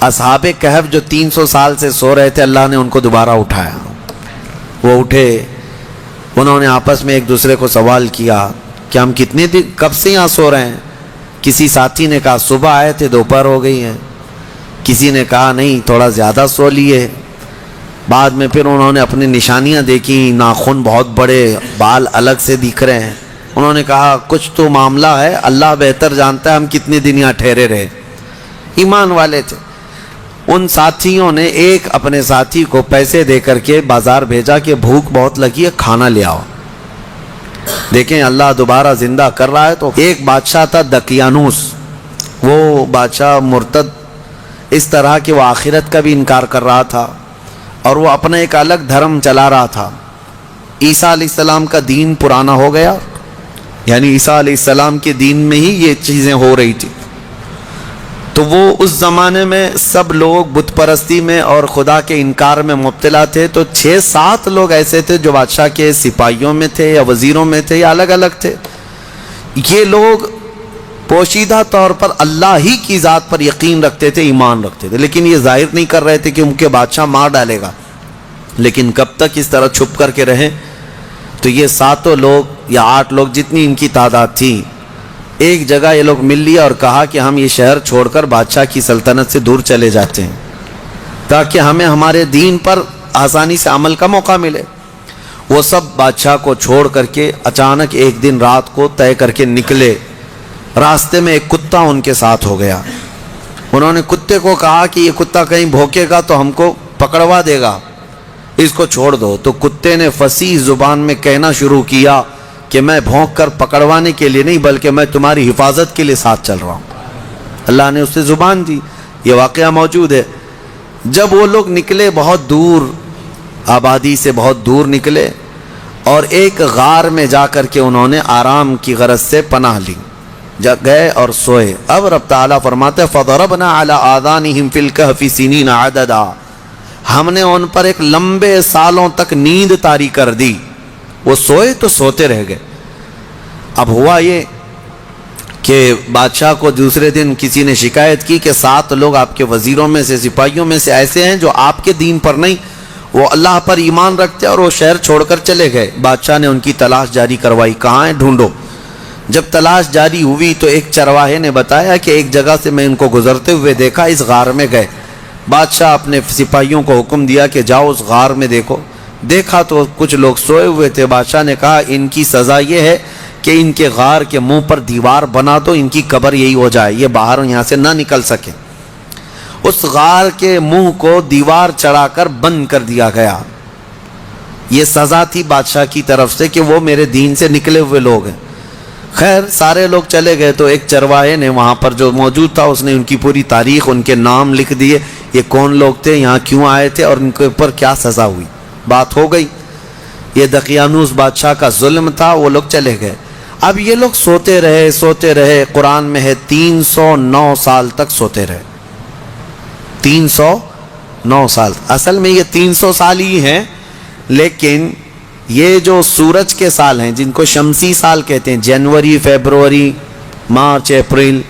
اصحاب کہف جو 300 سال سے سو رہے تھے، اللہ نے ان کو دوبارہ اٹھایا. وہ اٹھے، انہوں نے آپس میں ایک دوسرے کو سوال کیا کہ ہم کتنے دن کب سے یہاں سو رہے ہیں. کسی ساتھی نے کہا صبح آئے تھے، دوپہر ہو گئی ہے. کسی نے کہا نہیں تھوڑا زیادہ سو لیے. بعد میں پھر انہوں نے اپنی نشانیاں دیکھی، ناخن بہت بڑے، بال الگ سے دکھ رہے ہیں. انہوں نے کہا کچھ تو معاملہ ہے، اللہ بہتر جانتا ہے ہم کتنے دن یہاں ٹھہرے رہے. ایمان والے تھے. ان ساتھیوں نے ایک اپنے ساتھی کو پیسے دے کر کے بازار بھیجا کہ بھوک بہت لگی ہے، کھانا لے آؤ. دیکھیں اللہ دوبارہ زندہ کر رہا ہے. تو ایک بادشاہ تھا دقیانوس. وہ بادشاہ مرتد اس طرح کہ وہ آخرت کا بھی انکار کر رہا تھا اور وہ اپنا ایک الگ دھرم چلا رہا تھا. عیسیٰ علیہ السلام کا دین پرانا ہو گیا، یعنی عیسیٰ علیہ السلام کے دین میں ہی یہ چیزیں ہو رہی تھی. تو وہ اس زمانے میں سب لوگ بت پرستی میں اور خدا کے انکار میں مبتلا تھے. تو 6-7 لوگ ایسے تھے جو بادشاہ کے سپاہیوں میں تھے یا وزیروں میں تھے یا الگ الگ تھے. یہ لوگ پوشیدہ طور پر اللہ ہی کی ذات پر یقین رکھتے تھے، ایمان رکھتے تھے، لیکن یہ ظاہر نہیں کر رہے تھے کہ ان کے بادشاہ مار ڈالے گا. لیکن کب تک اس طرح چھپ کر کے رہیں. تو یہ 7 لوگ یا 8 لوگ جتنی ان کی تعداد تھی، ایک جگہ یہ لوگ مل لیا اور کہا کہ ہم یہ شہر چھوڑ کر بادشاہ کی سلطنت سے دور چلے جاتے ہیں تاکہ ہمیں ہمارے دین پر آسانی سے عمل کا موقع ملے. وہ سب بادشاہ کو چھوڑ کر کے اچانک ایک دن رات کو طے کر کے نکلے. راستے میں ایک کتا ان کے ساتھ ہو گیا. انہوں نے کتے کو کہا کہ یہ کتا کہیں بھونکے گا تو ہم کو پکڑوا دے گا، اس کو چھوڑ دو. تو کتے نے فصیح زبان میں کہنا شروع کیا کہ میں بھونک کر پکڑوانے کے لیے نہیں بلکہ میں تمہاری حفاظت کے لیے ساتھ چل رہا ہوں. اللہ نے اسے زبان دی. یہ واقعہ موجود ہے. جب وہ لوگ نکلے بہت دور، آبادی سے بہت دور نکلے اور ایک غار میں جا کر کے انہوں نے آرام کی غرض سے پناہ لی، گئے اور سوئے. اب رب تعالیٰ فرماتے ہیں فَضَرَبْنَا عَلَىٰ آذَانِهِمْ فِي الْكَهْفِ سِنِينَ عَدَدًا، ہم نے ان پر ایک لمبے سالوں تک نیند طاری کر دی. وہ سوئے تو سوتے رہ گئے. اب ہوا یہ کہ بادشاہ کو دوسرے دن کسی نے شکایت کی کہ 7 لوگ آپ کے وزیروں میں سے، سپاہیوں میں سے ایسے ہیں جو آپ کے دین پر نہیں، وہ اللہ پر ایمان رکھتے اور وہ شہر چھوڑ کر چلے گئے. بادشاہ نے ان کی تلاش جاری کروائی، کہاں ہیں ڈھونڈو. جب تلاش جاری ہوئی تو ایک چرواہے نے بتایا کہ ایک جگہ سے میں ان کو گزرتے ہوئے دیکھا، اس غار میں گئے. بادشاہ اپنے سپاہیوں کو حکم دیا کہ جاؤ اس غار میں دیکھو. دیکھا تو کچھ لوگ سوئے ہوئے تھے. بادشاہ نے کہا ان کی سزا یہ ہے کہ ان کے غار کے منہ پر دیوار بنا دو، ان کی قبر یہی ہو جائے، یہ باہر یہاں سے نہ نکل سکے. اس غار کے منہ کو دیوار چڑھا کر بند کر دیا گیا. یہ سزا تھی بادشاہ کی طرف سے کہ وہ میرے دین سے نکلے ہوئے لوگ ہیں. خیر سارے لوگ چلے گئے تو ایک چرواہے نے وہاں پر جو موجود تھا اس نے ان کی پوری تاریخ، ان کے نام لکھ دیے، یہ کون لوگ تھے، یہاں کیوں آئے تھے اور ان کے اوپر کیا سزا ہوئی. بات ہو گئی. یہ دقیانوس بادشاہ کا ظلم تھا. وہ لوگ چلے گئے. اب یہ لوگ سوتے رہے. قرآن میں ہے 309 سال تک سوتے رہے. 309 سال. اصل میں یہ 300 سال ہی ہیں، لیکن یہ جو سورج کے سال ہیں جن کو شمسی سال کہتے ہیں، جنوری، فیبروری، مارچ، اپریل،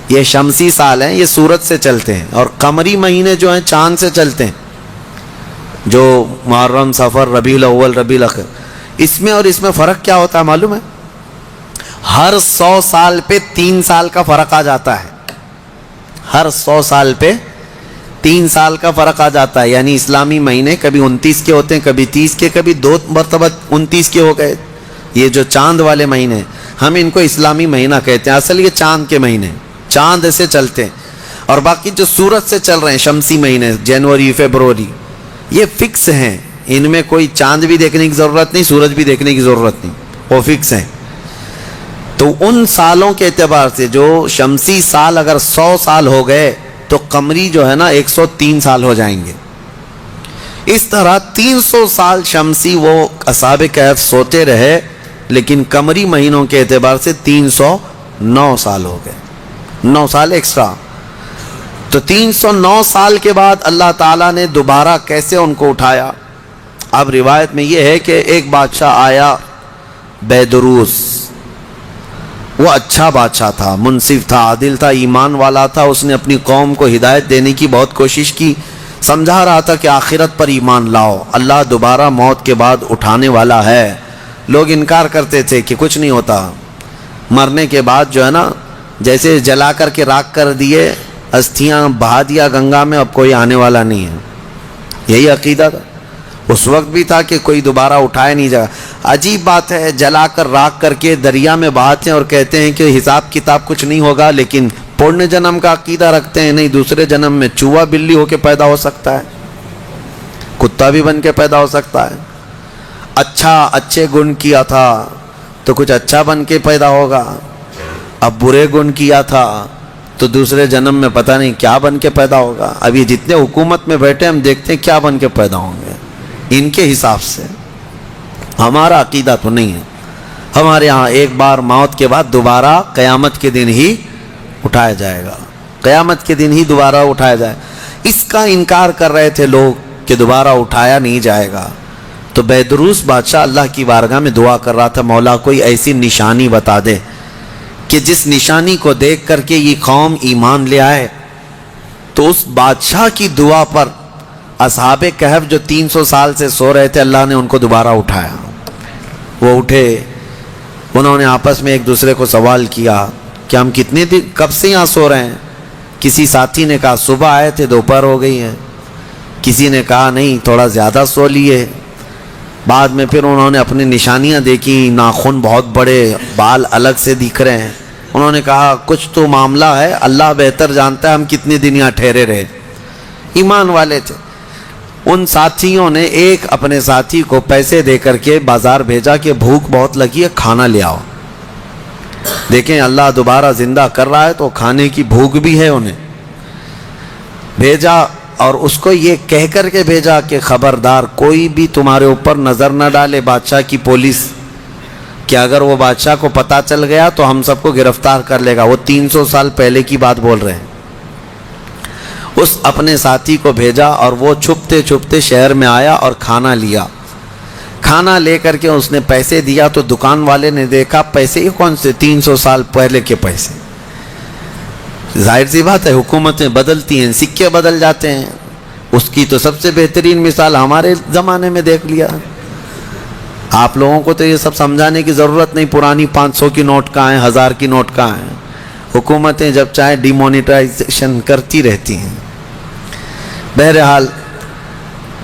یہ شمسی سال ہیں، یہ سورج سے چلتے ہیں. اور قمری مہینے جو ہیں چاند سے چلتے ہیں، جو محرم، صفر، ربیع الاول، ربیع الاخر. اس میں اور اس میں فرق کیا ہوتا ہے معلوم ہے؟ ہر 100 سال پہ 3 سال کا فرق آ جاتا ہے. ہر 100 سال پہ 3 سال کا فرق آ جاتا ہے. یعنی اسلامی مہینے کبھی 29 کے ہوتے ہیں، کبھی 30 کے، کبھی 2 مرتبہ 29 کے ہو گئے. یہ جو چاند والے مہینے ہم ان کو اسلامی مہینہ کہتے ہیں، اصل یہ چاند کے مہینے، چاند ایسے چلتے ہیں. اور باقی جو سورج سے چل رہے ہیں شمسی مہینے، جنوری، فیبروری، یہ فکس ہیں. ان میں کوئی چاند بھی دیکھنے کی ضرورت نہیں، سورج بھی دیکھنے کی ضرورت نہیں، وہ فکس ہیں. تو ان سالوں کے اعتبار سے جو شمسی سال اگر 100 سال ہو گئے تو قمری جو ہے نا 103 سال ہو جائیں گے. اس طرح 300 سال شمسی وہ اصحاب کہف سوتے رہے، لیکن قمری مہینوں کے اعتبار سے 309 سال ہو گئے. 9 سال ایکسٹرا. تو 309 سال کے بعد اللہ تعالیٰ نے دوبارہ کیسے ان کو اٹھایا؟ اب روایت میں یہ ہے کہ ایک بادشاہ آیا بیدروس، وہ اچھا بادشاہ تھا، منصف تھا، عادل تھا، ایمان والا تھا. اس نے اپنی قوم کو ہدایت دینے کی بہت کوشش کی، سمجھا رہا تھا کہ آخرت پر ایمان لاؤ، اللہ دوبارہ موت کے بعد اٹھانے والا ہے. لوگ انکار کرتے تھے کہ کچھ نہیں ہوتا، مرنے کے بعد جو ہے نا جیسے جلا کر کے راکھ کر دیے، استھیاں بہا دیا گنگا میں، اب کوئی آنے والا نہیں ہے. یہی عقیدہ تھا اس وقت بھی تھا کہ کوئی دوبارہ اٹھائے نہیں جائے. عجیب بات ہے، جلا کر راکھ کر کے دریا میں بہاتے ہیں اور کہتے ہیں کہ حساب کتاب کچھ نہیں ہوگا، لیکن پورن جنم کا عقیدہ رکھتے ہیں. نہیں، دوسرے جنم میں چوہا بلی ہو کے پیدا ہو سکتا ہے، کتا بھی بن کے پیدا ہو سکتا ہے. اچھے گن کیا تھا تو کچھ اچھا بن کے پیدا ہوگا، اب برے گن کیا تھا تو دوسرے جنم میں پتہ نہیں کیا بن کے پیدا ہوگا. اب یہ جتنے حکومت میں بیٹھے ہم دیکھتے ہیں کیا بن کے پیدا ہوں گے ان کے حساب سے. ہمارا عقیدہ تو نہیں ہے. ہمارے ہاں ایک بار موت کے بعد دوبارہ قیامت کے دن ہی اٹھایا جائے گا، قیامت کے دن ہی دوبارہ اٹھایا جائے. اس کا انکار کر رہے تھے لوگ کہ دوبارہ اٹھایا نہیں جائے گا. تو بیدروس بادشاہ اللہ کی بارگاہ میں دعا کر رہا تھا، مولا کوئی ایسی نشانی بتا دے کہ جس نشانی کو دیکھ کر کے یہ قوم ایمان لے آئے. تو اس بادشاہ کی دعا پر اصحاب کہف جو 300 سال سے سو رہے تھے، اللہ نے ان کو دوبارہ اٹھایا. وہ اٹھے، انہوں نے آپس میں ایک دوسرے کو سوال کیا کہ ہم کتنے دن کب سے یہاں سو رہے ہیں. کسی ساتھی نے کہا صبح آئے تھے، دوپہر ہو گئی ہے. کسی نے کہا نہیں تھوڑا زیادہ سو لیے. بعد میں پھر انہوں نے اپنی نشانیاں دیکھی، ناخن بہت بڑے، بال الگ سے دکھ رہے ہیں. انہوں نے کہا کچھ تو معاملہ ہے، اللہ بہتر جانتا ہے ہم کتنے دن یہاں ٹھہرے رہے. ایمان والے تھے. ان ساتھیوں نے ایک اپنے ساتھی کو پیسے دے کر کے بازار بھیجا کہ بھوک بہت لگی ہے، کھانا لے آؤ. دیکھیں اللہ دوبارہ زندہ کر رہا ہے تو کھانے کی بھوک بھی ہے. انہیں بھیجا اور اس کو یہ کہہ کر کے بھیجا کہ خبردار کوئی بھی تمہارے اوپر نظر نہ ڈالے، بادشاہ کی پولیس، کہ اگر وہ بادشاہ کو پتہ چل گیا تو ہم سب کو گرفتار کر لے گا. وہ 300 سال پہلے کی بات بول رہے ہیں. اس اپنے ساتھی کو بھیجا اور وہ چھپتے چھپتے شہر میں آیا اور کھانا لیا. کھانا لے کر کے اس نے پیسے دیا تو دکان والے نے دیکھا پیسے یہ کون سے 300 سال پہلے کے پیسے. ظاہر سی بات ہے حکومتیں بدلتی ہیں، سکے بدل جاتے ہیں. اس کی تو سب سے بہترین مثال ہمارے زمانے میں دیکھ لیا. آپ لوگوں کو تو یہ سب سمجھانے کی ضرورت نہیں، پرانی 500 کی نوٹ کہاں ہیں، 1000 کی نوٹ کہاں ہیں. حکومتیں جب چاہے ڈی مونیٹائزیشن کرتی رہتی ہیں. بہرحال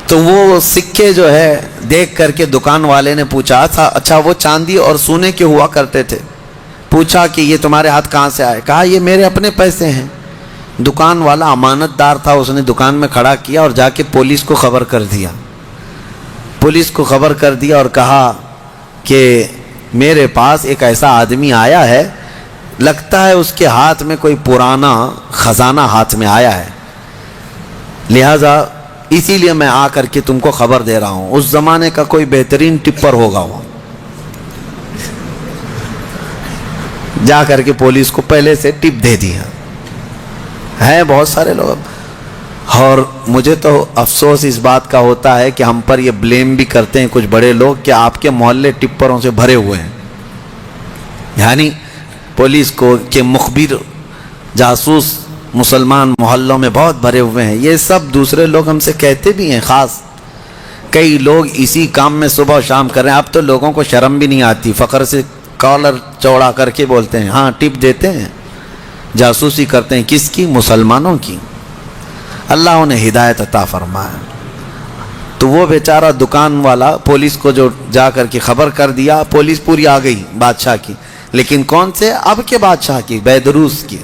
تو وہ سکے جو ہے دیکھ کر کے دکان والے نے پوچھا تھا اچھا وہ چاندی اور سونے کے ہوا کرتے تھے. پوچھا کہ یہ تمہارے ہاتھ کہاں سے آئے؟ کہا یہ میرے اپنے پیسے ہیں. دکان والا امانت دار تھا، اس نے دکان میں کھڑا کیا اور جا کے پولیس کو خبر کر دیا. پولیس کو خبر کر دیا اور کہا کہ میرے پاس ایک ایسا آدمی آیا ہے، لگتا ہے اس کے ہاتھ میں کوئی پرانا خزانہ ہاتھ میں آیا ہے، لہذا اسی لیے میں آ کر کے تم کو خبر دے رہا ہوں. اس زمانے کا کوئی بہترین ٹپر ہوگا وہ. جا کر کے پولیس کو پہلے سے ٹپ دے دیا. ہیں بہت سارے لوگ. اور مجھے تو افسوس اس بات کا ہوتا ہے کہ ہم پر یہ بلیم بھی کرتے ہیں کچھ بڑے لوگ کہ آپ کے محلے ٹپروں سے بھرے ہوئے ہیں. یعنی پولیس کو کہ مخبر جاسوس مسلمان محلوں میں بہت بھرے ہوئے ہیں. یہ سب دوسرے لوگ ہم سے کہتے بھی ہیں. خاص کئی لوگ اسی کام میں صبح و شام کر رہے ہیں. اب تو لوگوں کو شرم بھی نہیں آتی، فخر سے کالر چوڑا کر کے بولتے ہیں ہاں ٹپ دیتے ہیں، جاسوسی کرتے ہیں. کس کی؟ مسلمانوں کی. اللہ انہیں ہدایت عطا فرمائے. تو وہ بیچارہ دکان والا پولیس کو جو جا کر کے خبر کر دیا، پولیس پوری آ گئی بادشاہ کی. لیکن کون سے؟ اب کے بادشاہ کی، بیدروس کی.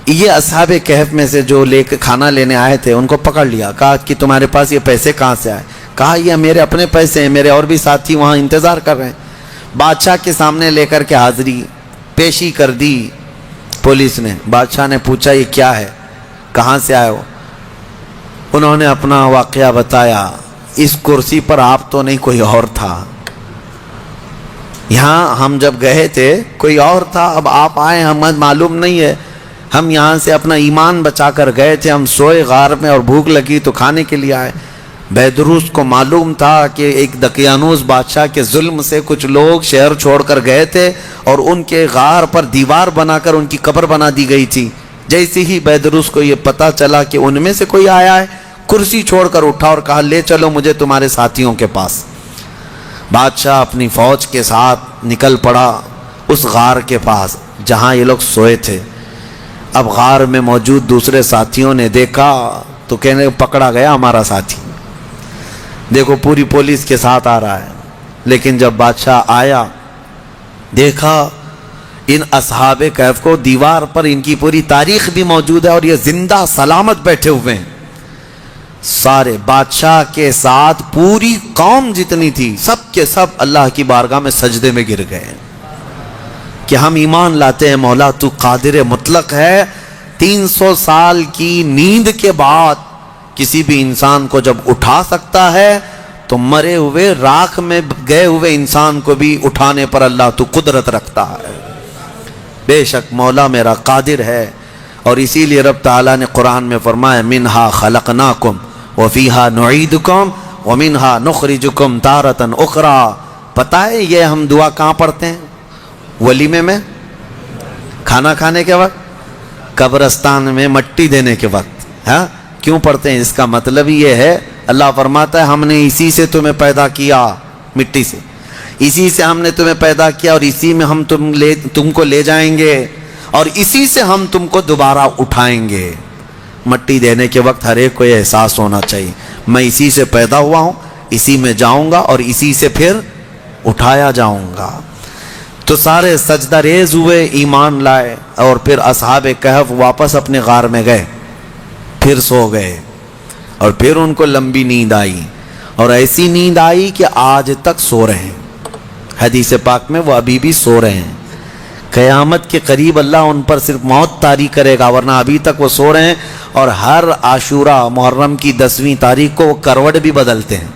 یہ اصحاب کہف میں سے جو لے کے کھانا لینے آئے تھے ان کو پکڑ لیا. کہا کہ تمہارے پاس یہ پیسے کہاں سے آئے؟ کہا یہ میرے اپنے پیسے ہیں، میرے اور بھی ساتھی وہاں انتظار کر رہے ہیں. بادشاہ کے سامنے لے کر کے حاضری پیشی کر دی پولیس نے. بادشاہ نے پوچھا یہ کیا ہے، کہاں سے آئے ہو؟ انہوں نے اپنا واقعہ بتایا. اس کرسی پر آپ تو نہیں، کوئی اور تھا. یہاں ہم جب گئے تھے کوئی اور تھا، اب آپ آئے ہمیں معلوم نہیں ہے. ہم یہاں سے اپنا ایمان بچا کر گئے تھے، ہم سوئے غار میں اور بھوک لگی تو کھانے کے لیے آئے. بیدروس کو معلوم تھا کہ ایک دقیانوس بادشاہ کے ظلم سے کچھ لوگ شہر چھوڑ کر گئے تھے اور ان کے غار پر دیوار بنا کر ان کی قبر بنا دی گئی تھی. جیسے ہی بیدروس کو یہ پتا چلا کہ ان میں سے کوئی آیا ہے، کرسی چھوڑ کر اٹھا اور کہا لے چلو مجھے تمہارے ساتھیوں کے پاس. بادشاہ اپنی فوج کے ساتھ نکل پڑا اس غار کے پاس جہاں یہ لوگ سوئے تھے. اب غار میں موجود دوسرے ساتھیوں نے دیکھا تو کہنے پکڑا گیا ہمارا ساتھی، دیکھو پوری پولیس کے ساتھ آ رہا ہے. لیکن جب بادشاہ آیا دیکھا ان اصحاب کہف کو، دیوار پر ان کی پوری تاریخ بھی موجود ہے اور یہ زندہ سلامت بیٹھے ہوئے ہیں. سارے بادشاہ کے ساتھ پوری قوم جتنی تھی سب کے سب اللہ کی بارگاہ میں سجدے میں گر گئے کہ ہم ایمان لاتے ہیں مولا تو قادر مطلق ہے. 300 سال کی نیند کے بعد کسی بھی انسان کو جب اٹھا سکتا ہے تو مرے ہوئے راکھ میں گئے ہوئے انسان کو بھی اٹھانے پر اللہ تو قدرت رکھتا ہے. بے شک مولا میرا قادر ہے. اور اسی لیے رب تعالیٰ نے قرآن میں فرمایا منہا خلقناکم وفیہا نعیدکم ومنہا نخرجکم تارۃ اخری. پتہ ہے یہ ہم دعا کہاں پڑھتے ہیں؟ ولیمے میں، کھانا کھانے کے وقت، قبرستان میں مٹی دینے کے وقت. ہاں کیوں پڑھتے ہیں؟ اس کا مطلب یہ ہے اللہ فرماتا ہے ہم نے اسی سے تمہیں پیدا کیا، مٹی سے، اسی سے ہم نے تمہیں پیدا کیا اور اسی میں ہم تم کو لے جائیں گے اور اسی سے ہم تم کو دوبارہ اٹھائیں گے. مٹی دینے کے وقت ہر ایک کو یہ احساس ہونا چاہیے میں اسی سے پیدا ہوا ہوں، اسی میں جاؤں گا اور اسی سے پھر اٹھایا جاؤں گا. تو سارے سجدہ ریز ہوئے، ایمان لائے اور پھر اصحاب کہف واپس اپنے غار میں گئے، پھر سو گئے اور پھر ان کو لمبی نیند آئی اور ایسی نیند آئی کہ آج تک سو رہے ہیں. حدیث پاک میں وہ ابھی بھی سو رہے ہیں. قیامت کے قریب اللہ ان پر صرف موت طاری کرے گا، ورنہ ابھی تک وہ سو رہے ہیں. اور ہر عاشورہ محرم کی 10ویں تاریخ کو وہ کروٹ بھی بدلتے ہیں.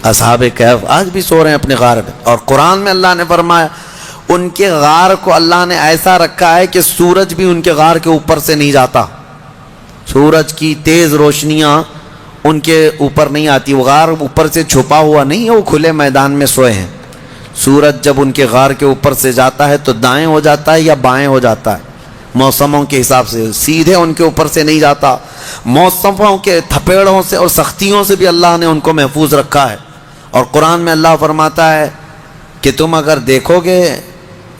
اصحاب کہف آج بھی سو رہے ہیں اپنے غار میں. اور قرآن میں اللہ نے فرمایا ان کے غار کو اللہ نے ایسا رکھا ہے کہ سورج بھی ان کے غار کے اوپر سے نہیں جاتا. سورج کی تیز روشنیاں ان کے اوپر نہیں آتی. وہ غار اوپر سے چھپا ہوا نہیں ہے، وہ کھلے میدان میں سوئے ہیں. سورج جب ان کے غار کے اوپر سے جاتا ہے تو دائیں ہو جاتا ہے یا بائیں ہو جاتا ہے موسموں کے حساب سے، سیدھے ان کے اوپر سے نہیں جاتا. موسموں کے تھپیڑوں سے اور سختیوں سے بھی اللہ نے ان کو محفوظ رکھا ہے. اور قرآن میں اللہ فرماتا ہے کہ تم اگر دیکھو گے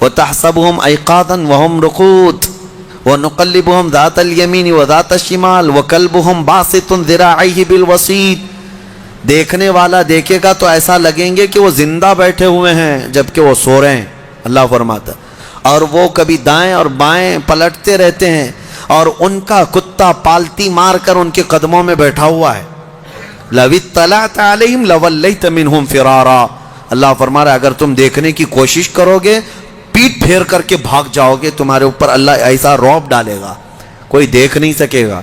وَتَحْسَبُهُمْ أَيْقَاظًا وَهُمْ رُقُودٌ وَنُقَلِّبُهُمْ ذَاتَ الْيَمِينِ وَذَاتَ الشِّمَالِ وَكَلْبُهُمْ بَاسِطٌ ذِرَاعَيْهِ بِالْوَسِيدِ. دیکھنے والا دیکھے گا تو ایسا لگیں گے کہ وہ زندہ بیٹھے ہوئے ہیں جبکہ وہ سو رہے ہیں. اللہ فرماتا اور وہ کبھی دائیں اور بائیں پلٹتے رہتے ہیں اور ان کا کتا پالتی مار کر ان کے قدموں میں بیٹھا ہوا ہے. لَوِ اطَّلَعْتَ عَلَيْهِمْ لَوَلَّيْتَ مِنْهُمْ فِرَارًا. اللہ فرما رہا ہے اگر تم دیکھنے کی کوشش کرو گے پیٹ پھیر کر کے بھاگ جاؤ گے. تمہارے اوپر اللہ ایسا رعب ڈالے گا کوئی دیکھ نہیں سکے گا،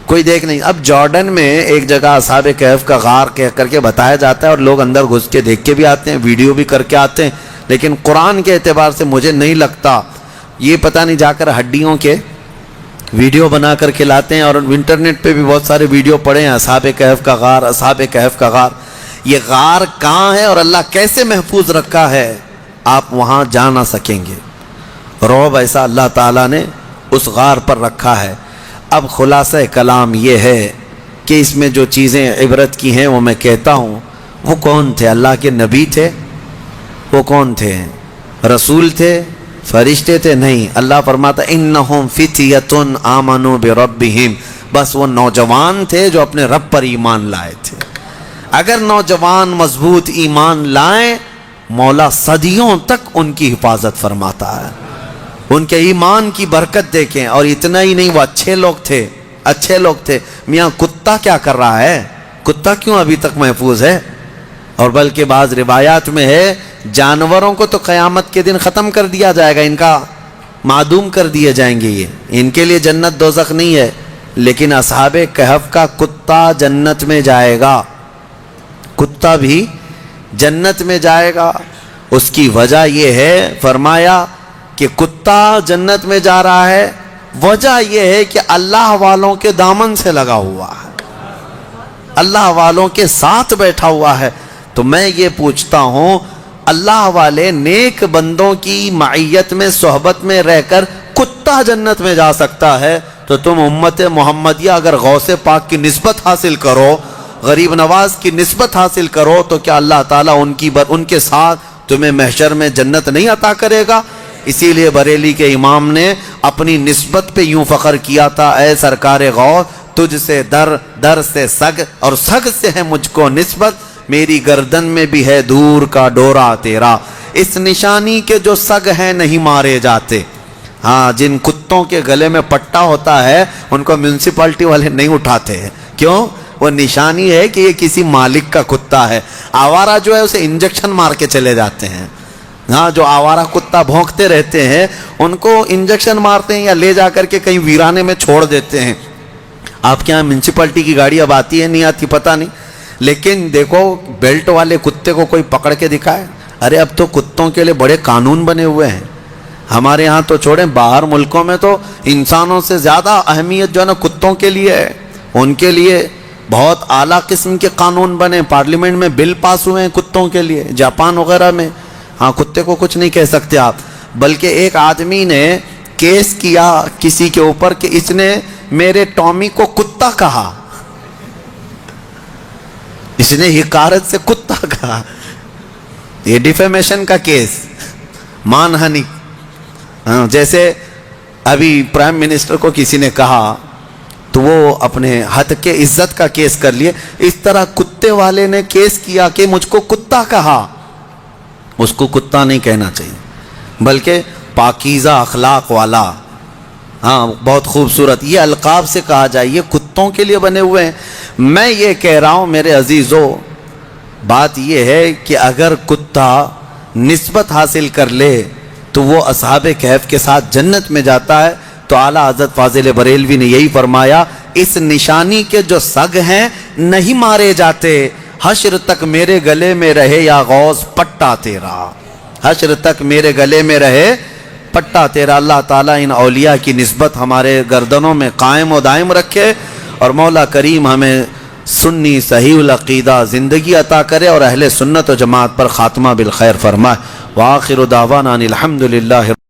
کوئی دیکھ نہیں. اب جارڈن میں ایک جگہ اصحاب کہف کا غار کہہ کر کے بتایا جاتا ہے اور لوگ اندر گھس کے دیکھ کے بھی آتے ہیں، ویڈیو بھی کر کے آتے ہیں. لیکن قرآن کے اعتبار سے مجھے نہیں لگتا یہ پتہ نہیں جا کر ہڈیوں کے ویڈیو بنا کر کے لاتے ہیں. اور انٹرنیٹ پہ بھی بہت سارے ویڈیو پڑے ہیں اصحاب کہف کا غار، اصحاب کہف کا غار. یہ غار کہاں ہے اور اللہ کیسے محفوظ رکھا ہے آپ وہاں جا نہ سکیں گے. رعب ایسا اللہ تعالیٰ نے اس غار پر رکھا ہے. اب خلاصہ کلام یہ ہے کہ اس میں جو چیزیں عبرت کی ہیں وہ میں کہتا ہوں. وہ کون تھے؟ اللہ کے نبی تھے؟ وہ کون تھے؟ رسول تھے؟ فرشتے تھے؟ نہیں. اللہ فرماتا انہم فتیۃ آمنوا بربہم. بس وہ نوجوان تھے جو اپنے رب پر ایمان لائے تھے. اگر نوجوان مضبوط ایمان لائیں مولا صدیوں تک ان کی حفاظت فرماتا ہے. ان کے ایمان کی برکت دیکھیں. اور اتنا ہی نہیں وہ اچھے لوگ تھے، اچھے لوگ تھے. میاں کتا کیا کر رہا ہے؟ کتا کیوں ابھی تک محفوظ ہے؟ اور بلکہ بعض روایات میں ہے جانوروں کو تو قیامت کے دن ختم کر دیا جائے گا، ان کا معدوم کر دیے جائیں گے. یہ ان کے لیے جنت دوزخ نہیں ہے. لیکن اصحاب کہف کا کتا جنت میں جائے گا، کتا بھی جنت میں جائے گا. اس کی وجہ یہ ہے فرمایا کہ کتا جنت میں جا رہا ہے، وجہ یہ ہے کہ اللہ والوں کے دامن سے لگا ہوا ہے. اللہ والوں کے ساتھ بیٹھا ہوا ہے. تو میں یہ پوچھتا ہوں، اللہ والے نیک بندوں کی معیت میں صحبت میں رہ کر کتا جنت میں جا سکتا ہے، تو تم امت محمدیہ اگر غوث پاک کی نسبت حاصل کرو، غریب نواز کی نسبت حاصل کرو، تو کیا اللہ تعالیٰ ان کے ساتھ تمہیں محشر میں جنت نہیں عطا کرے گا؟ اسی لیے بریلی کے امام نے اپنی نسبت پہ یوں فخر کیا تھا، اے سرکار غوث تجھ سے در سے سگ، اور سگ سے ہے مجھ کو نسبت، میری گردن میں بھی ہے دور کا ڈورا تیرا. اس نشانی کے جو سگ ہیں نہیں مارے جاتے. ہاں، جن کتوں کے گلے میں پٹا ہوتا ہے ان کو میونسپلٹی والے نہیں اٹھاتے ہیں. کیوں؟ وہ نشانی ہے کہ یہ کسی مالک کا کتا ہے. آوارہ جو ہے اسے انجیکشن مار کے چلے جاتے ہیں. ہاں، جو آوارہ کتا بھونکتے رہتے ہیں ان کو انجیکشن مارتے ہیں یا لے جا کر کے کہیں ویرانے میں چھوڑ دیتے ہیں. آپ کے یہاں میونسپلٹی کی گاڑی اب آتی ہے نہیں آتی پتہ نہیں، لیکن دیکھو بیلٹ والے کتے کو کوئی پکڑ کے دکھائے. ارے اب تو کتوں کے لیے بڑے قانون بنے ہوئے ہیں. ہمارے ہاں تو چھوڑیں، باہر ملکوں میں تو انسانوں سے زیادہ اہمیت جو ہے نا کتوں کے لیے ہے. ان کے لیے بہت اعلیٰ قسم کے قانون بنے، پارلیمنٹ میں بل پاس ہوئے ہیں کتوں کے لیے، جاپان وغیرہ میں. ہاں، کتے کو کچھ نہیں کہہ سکتے آپ. بلکہ ایک آدمی نے کیس کیا کسی کے اوپر کہ اس نے میرے ٹامی کو کتا کہا، اس نے حقارت سے کتا کہا. یہ ڈیفیمیشن کا کیس، مان ہانی. جیسے ابھی پرائم منسٹر کو کسی نے کہا تو وہ اپنے حد کے عزت کا کیس کر لیے، اس طرح کتے والے نے کیس کیا کہ مجھ کو کتا کہا. اس کو کتا نہیں کہنا چاہیے بلکہ پاکیزہ اخلاق والا. ہاں، بہت خوبصورت یہ القاب سے کہا جائے، یہ کتوں کے لیے بنے ہوئے ہیں. میں یہ کہہ رہا ہوں میرے عزیزو، بات یہ ہے کہ اگر کتا نسبت حاصل کر لے تو وہ اصحاب کہف کے ساتھ جنت میں جاتا ہے. تو اعلیٰ حضرت فاضل بریلوی نے یہی فرمایا، اس نشانی کے جو سگ ہیں نہیں مارے جاتے، حشر تک میرے گلے میں رہے یا غوث پٹا تیرا. حشر تک میرے گلے میں رہے پٹا تیرا. اللہ تعالیٰ ان اولیاء کی نسبت ہمارے گردنوں میں قائم و دائم رکھے، اور مولا کریم ہمیں سنی صحیح العقیدہ زندگی عطا کرے اور اہل سنت و جماعت پر خاتمہ بالخیر فرمائے. وآخر دعوانا ان الحمد للہ.